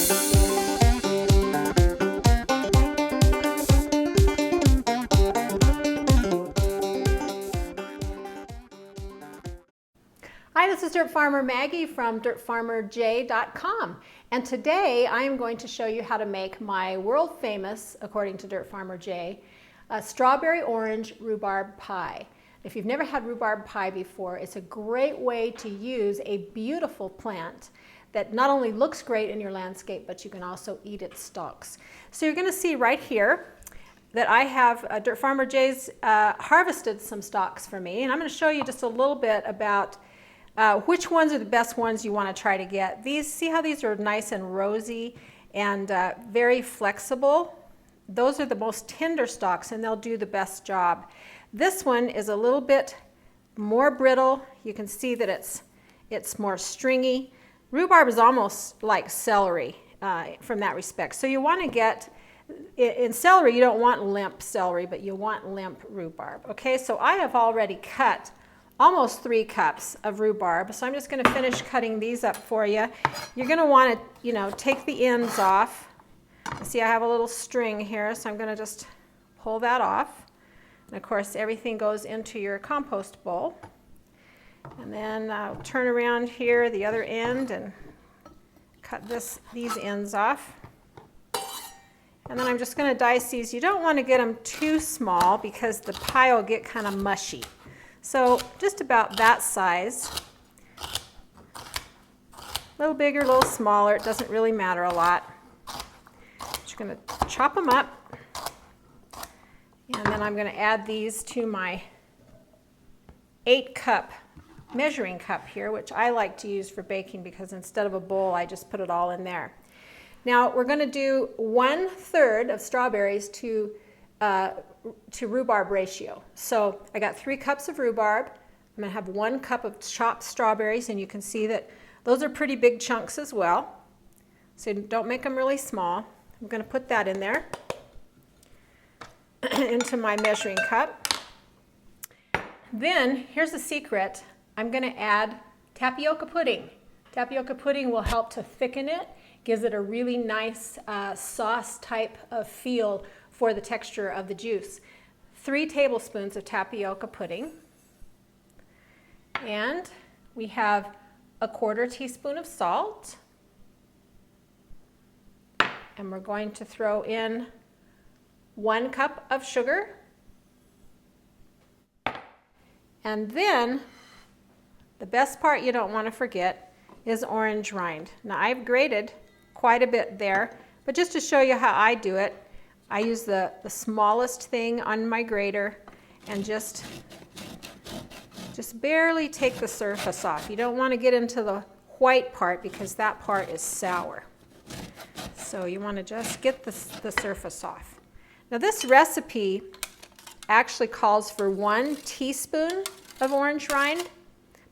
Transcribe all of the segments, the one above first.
Hi, this is Dirt Farmer Maggie from dirtfarmerj.com, and today I am going to show you how to make my world famous, according to Dirt Farmer J, strawberry orange rhubarb pie. If you've never had rhubarb pie before, it's a great way to use a beautiful plant that not only looks great in your landscape, but you can also eat its stalks. So you're going to see right here that I have Dirt Farmer J's harvested some stalks for me, and I'm going to show you just a little bit about which ones are the best ones you want to try to get. These, see how these are nice and rosy and very flexible? Those are the most tender stalks and they'll do the best job. This one is a little bit more brittle. You can see that it's more stringy. Rhubarb is almost like celery from that respect. So you want to get, in celery you don't want limp celery, but you want limp rhubarb. Okay, so I have already cut almost 3 cups of rhubarb. So I'm just going to finish cutting these up for you. You're going to want to, take the ends off. See, I have a little string here, so I'm going to just pull that off. And of course, everything goes into your compost bowl. And then I'll turn around here, the other end, and cut these ends off. And then I'm just going to dice these. You don't want to get them too small because the pie will get kind of mushy. So just about that size, a little bigger, a little smaller, it doesn't really matter a lot. Just going to chop them up, and then I'm going to add these to my 8-cup measuring cup here, which I like to use for baking because instead of a bowl, I just put it all in there. Now we're going to do 1/3 of strawberries to rhubarb ratio. So I got 3 cups of rhubarb. I'm going to have 1 cup of chopped strawberries, and you can see that those are pretty big chunks as well. So don't make them really small. I'm going to put that in there into my measuring cup. Then here's the secret. I'm going to add tapioca pudding. Tapioca pudding will help to thicken it, gives it a really nice sauce type of feel for the texture of the juice. 3 tablespoons of tapioca pudding. And we have a 1/4 teaspoon of salt. And we're going to throw in 1 cup of sugar. And then the best part you don't want to forget is orange rind. Now I've grated quite a bit there, but just to show you how I do it, I use the smallest thing on my grater and just barely take the surface off. You don't want to get into the white part because that part is sour. So you want to just get the surface off. Now this recipe actually calls for 1 teaspoon of orange rind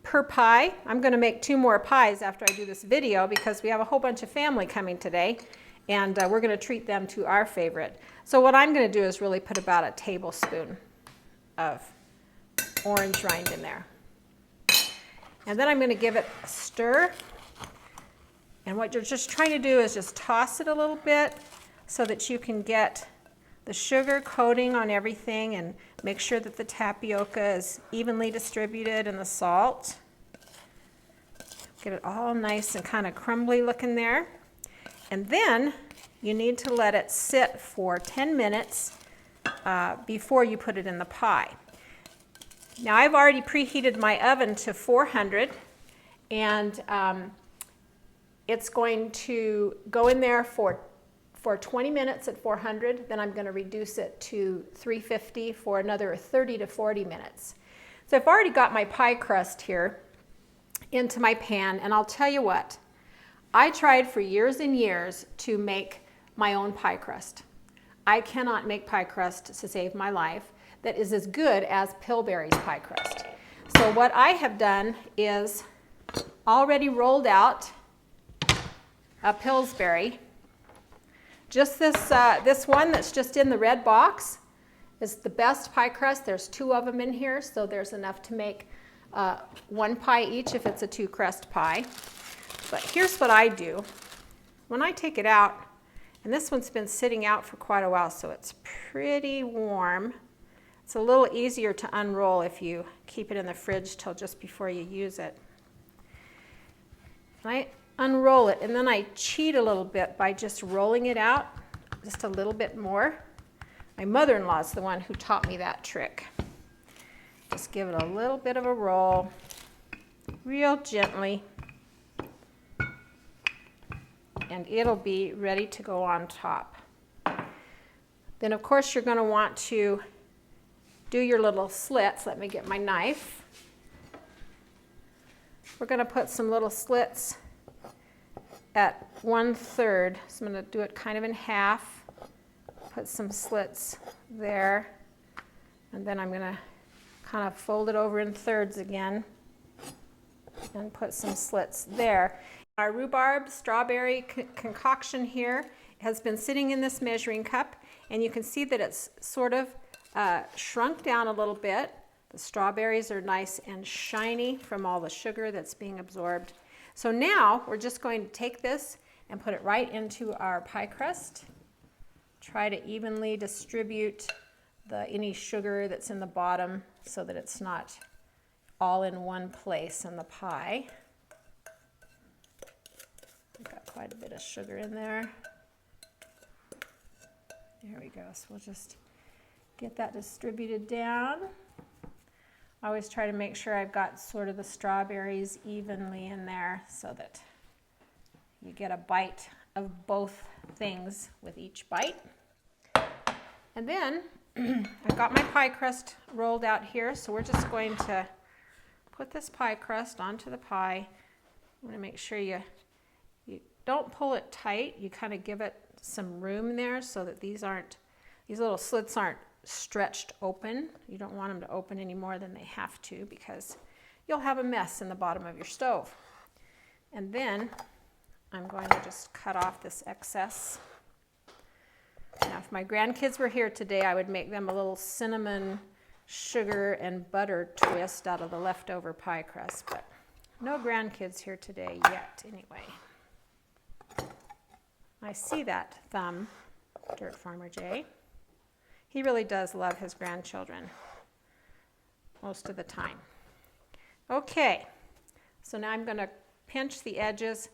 per pie. I'm going to make 2 more pies after I do this video because we have a whole bunch of family coming today. And we're going to treat them to our favorite. So what I'm going to do is really put about a tablespoon of orange rind in there. And then I'm going to give it a stir. And what you're just trying to do is just toss it a little bit so that you can get the sugar coating on everything and make sure that the tapioca is evenly distributed and the salt. Get it all nice and kind of crumbly looking there. And then you need to let it sit for 10 minutes before you put it in the pie. Now I've already preheated my oven to 400, and it's going to go in there for 20 minutes at 400. Then I'm going to reduce it to 350 for another 30 to 40 minutes. So I've already got my pie crust here into my pan, and I'll tell you what, I tried for years and years to make my own pie crust. I cannot make pie crust to save my life that is as good as Pillsbury's pie crust. So what I have done is already rolled out a Pillsbury. Just this one that's just in the red box is the best pie crust. There's 2 of them in here, so there's enough to make 1 pie each if it's a 2-crust pie. But here's what I do. when I take it out, and this one's been sitting out for quite a while, so it's pretty warm. It's a little easier to unroll if you keep it in the fridge till just before you use it. I unroll it, and then I cheat a little bit by just rolling it out just a little bit more. My mother-in-law is the one who taught me that trick. Just give it a little bit of a roll, real gently, and it'll be ready to go on top. Then, of course, you're going to want to do your little slits. Let me get my knife. We're going to put some little slits at 1/3. So I'm going to do it kind of in half. Put some slits there. And then I'm going to kind of fold it over in thirds again and put some slits there. Our rhubarb strawberry concoction here has been sitting in this measuring cup, and you can see that it's sort of shrunk down a little bit. The strawberries are nice and shiny from all the sugar that's being absorbed. So now we're just going to take this and put it right into our pie crust. Try to evenly distribute any sugar that's in the bottom so that it's not all in one place in the pie. I've got quite a bit of sugar in there. There we go. So we'll just get that distributed down. I always try to make sure I've got sort of the strawberries evenly in there so that you get a bite of both things with each bite. And then I've got my pie crust rolled out here, so we're just going to put this pie crust onto the pie. I'm going to make sure you don't pull it tight. You kind of give it some room there so that these little slits aren't stretched open. You don't want them to open any more than they have to, because you'll have a mess in the bottom of your stove. And then I'm going to just cut off this excess. Now, if my grandkids were here today, I would make them a little cinnamon, sugar, and butter twist out of the leftover pie crust, but no grandkids here today yet anyway. I see that thumb, Dirt Farmer J. He really does love his grandchildren most of the time. Okay, so now I'm going to pinch the edges.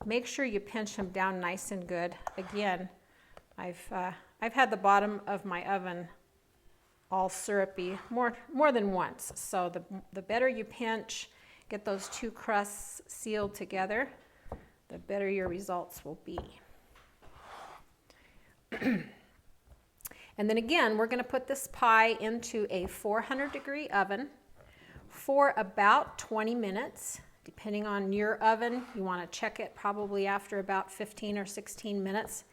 Make sure you pinch them down nice and good. Again, I've had the bottom of my oven all syrupy more than once. So the better you pinch, get those two crusts sealed together, the better your results will be. And then again, we're going to put this pie into a 400-degree oven for about 20 minutes. Depending on your oven, you want to check it probably after about 15 or 16 minutes.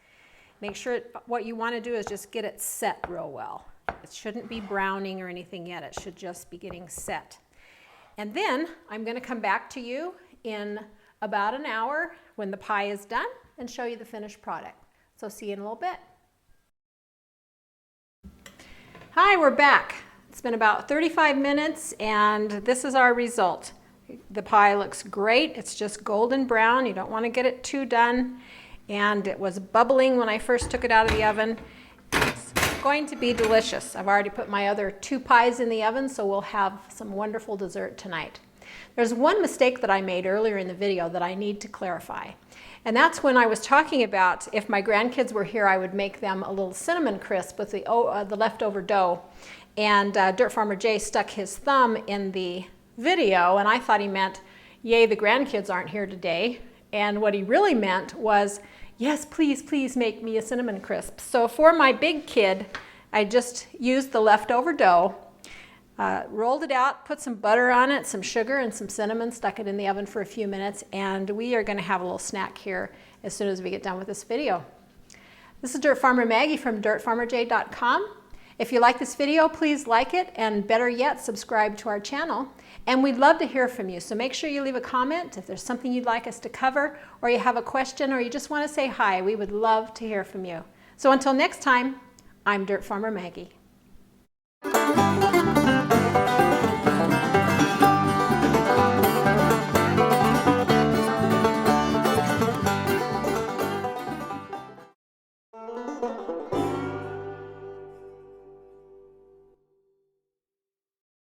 Make sure what you want to do is just get it set real well. It shouldn't be browning or anything yet. It should just be getting set. And then I'm going to come back to you in about an hour when the pie is done and show you the finished product. So see you in a little bit. Hi, we're back. It's been about 35 minutes and this is our result. The pie looks great. It's just golden brown. You don't want to get it too done. And it was bubbling when I first took it out of the oven. It's going to be delicious. I've already put my other 2 pies in the oven, so we'll have some wonderful dessert tonight. There's one mistake that I made earlier in the video that I need to clarify. And that's when I was talking about if my grandkids were here, I would make them a little cinnamon crisp with the leftover dough. And Dirt Farmer J stuck his thumb in the video, and I thought he meant, yay, the grandkids aren't here today. And what he really meant was, yes, please, please make me a cinnamon crisp. So for my big kid, I just used the leftover dough, rolled it out, put some butter on it, some sugar and some cinnamon, stuck it in the oven for a few minutes, and we are going to have a little snack here as soon as we get done with this video. This is Dirt Farmer Maggie from dirtfarmerj.com. If you like this video, please like it, and better yet, subscribe to our channel. And we'd love to hear from you, so make sure you leave a comment if there's something you'd like us to cover, or you have a question, or you just want to say hi. We would love to hear from you. So until next time, I'm Dirt Farmer Maggie.